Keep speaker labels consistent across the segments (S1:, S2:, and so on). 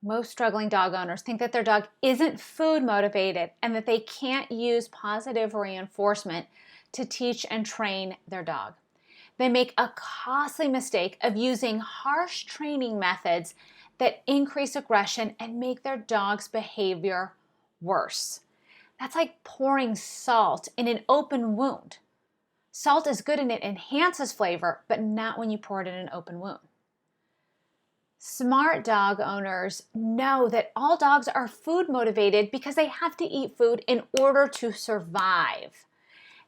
S1: Most struggling dog owners think that their dog isn't food motivated and that they can't use positive reinforcement to teach and train their dog. They make a costly mistake of using harsh training methods that increase aggression and make their dog's behavior worse. That's like pouring salt in an open wound. Salt is good and it enhances flavor, but not when you pour it in an open wound. Smart dog owners know that all dogs are food motivated because they have to eat food in order to survive.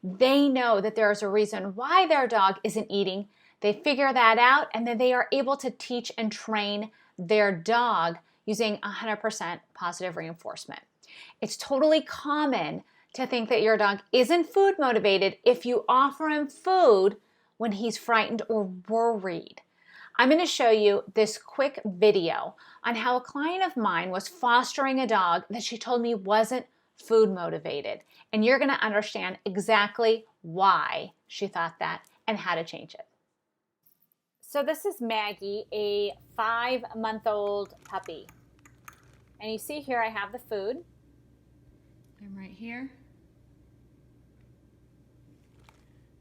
S1: They know that there is a reason why their dog isn't eating. They figure that out and then they are able to teach and train their dog using 100% positive reinforcement. It's totally common to think that your dog isn't food motivated if you offer him food when he's frightened or worried. I'm going to show you this quick video on how a client of mine was fostering a dog that she told me wasn't food motivated. And you're going to understand exactly why she thought that and how to change it. So this is Maggie, a 5-month-old puppy. And you see here I have the food. I'm right here.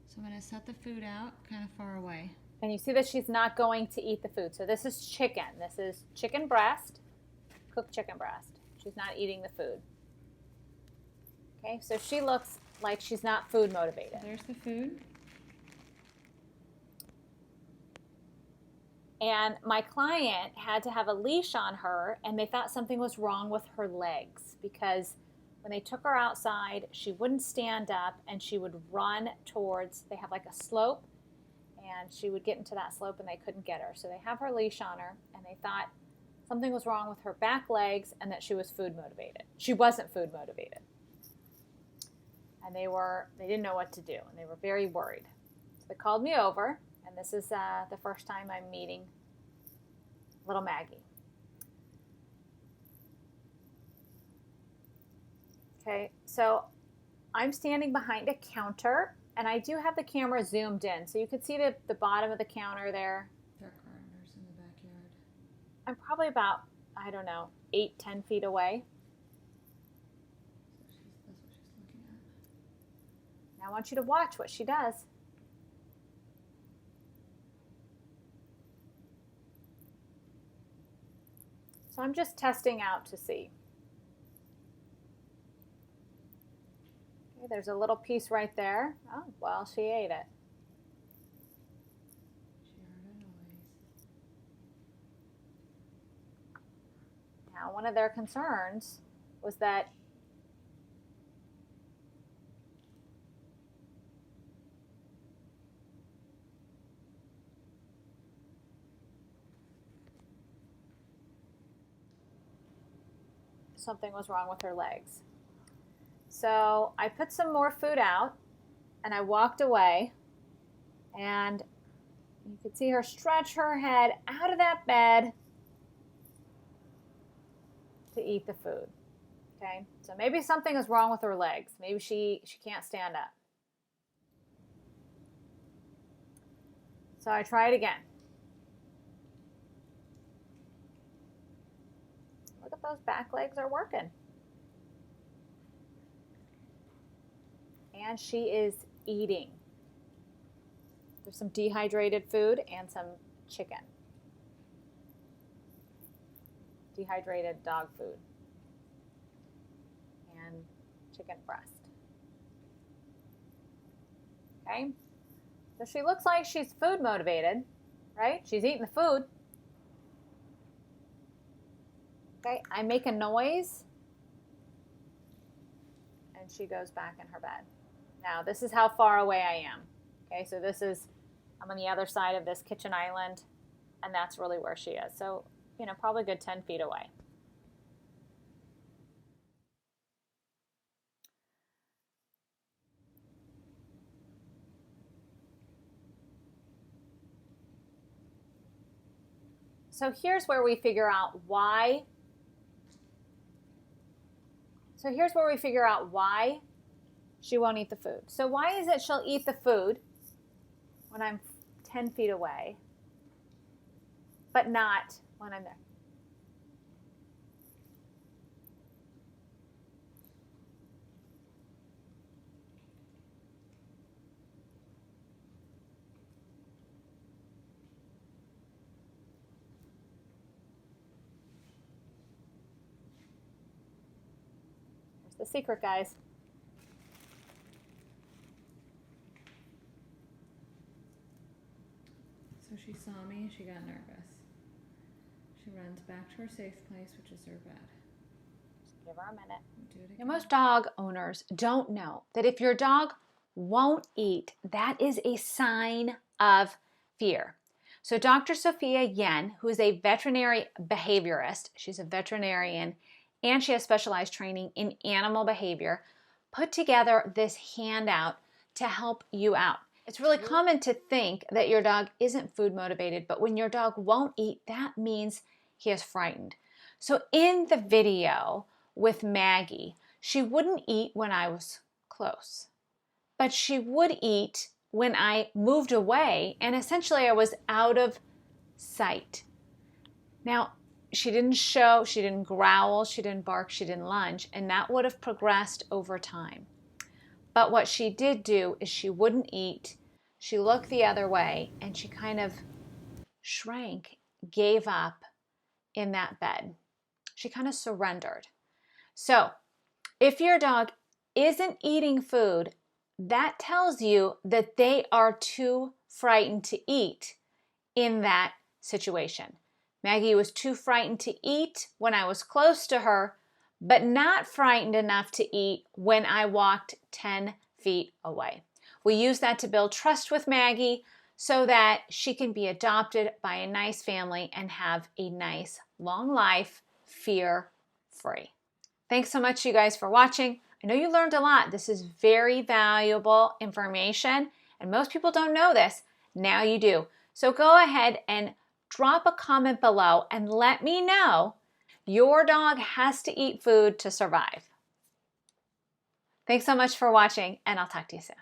S1: So I'm going to set the food out kind of far away. And you see that she's not going to eat the food. So this is chicken. This is chicken breast, cooked chicken breast. She's not eating the food. Okay, so she looks like she's not food motivated. There's the food. And my client had to have a leash on her, and they thought something was wrong with her legs because when they took her outside, she wouldn't stand up and she would run towards, they have like a slope, and she would get into that slope and they couldn't get her. So they have her leash on her and they thought something was wrong with her back legs and that she was food motivated. She wasn't food motivated. And they didn't know what to do and they were very worried. So they called me over, and this is the first time I'm meeting little Maggie. Okay, so I'm standing behind a counter. And I do have the camera zoomed in, so you can see the bottom of the counter there.
S2: There are gardeners in the backyard.
S1: I'm probably about, I don't know, 8-10 feet away.
S2: So that's what she's looking at.
S1: Now I want you to watch what she does. So I'm just testing out to see. There's a little piece right there. Oh, well, she ate it.
S2: She heard a noise.
S1: Now, one of their concerns was that something was wrong with her legs. So I put some more food out and I walked away, and you could see her stretch her head out of that bed to eat the food. Okay, so maybe something is wrong with her legs. Maybe she can't stand up. So I try it again. Look at those back legs are working. And she is eating. There's some dehydrated food and some chicken. Dehydrated dog food. And chicken breast. Okay? So she looks like she's food motivated, right? She's eating the food. Okay, I make a noise and she goes back in her bed. Now, this is how far away I am. Okay, so I'm on the other side of this kitchen island, and that's really where she is. So, probably a good 10 feet away. So here's where we figure out why. She won't eat the food. So why is it she'll eat the food when I'm 10 feet away, but not when I'm there? It's a secret, guys.
S2: So she saw me and she got nervous. She runs back to her safe place, which is her bed.
S1: Give her a minute.
S2: Do it
S1: Now,
S2: again.
S1: most dog owners don't know that if your dog won't eat, that is a sign of fear. So Dr. Sophia Yen, who is a veterinary behaviorist, she's a veterinarian, and she has specialized training in animal behavior, put together this handout to help you out. It's really common to think that your dog isn't food motivated, but when your dog won't eat, that means he is frightened. So in the video with Maggie, she wouldn't eat when I was close, but she would eat when I moved away, and essentially I was out of sight. Now, she didn't show, she didn't growl, she didn't bark, she didn't lunge, and that would have progressed over time. But what she did do is she wouldn't eat, she looked the other way, and she kind of shrank, gave up in that bed. She kind of surrendered. So, if your dog isn't eating food, that tells you that they are too frightened to eat in that situation. Maggie was too frightened to eat when I was close to her, but not frightened enough to eat when I walked 10 feet away. We use that to build trust with Maggie so that she can be adopted by a nice family and have a nice long life, fear-free. Thanks so much, you guys, for watching. I know you learned a lot. This is very valuable information, and most people don't know this. Now you do. So go ahead and drop a comment below and let me know your dog has to eat food to survive. Thanks so much for watching, and I'll talk to you soon.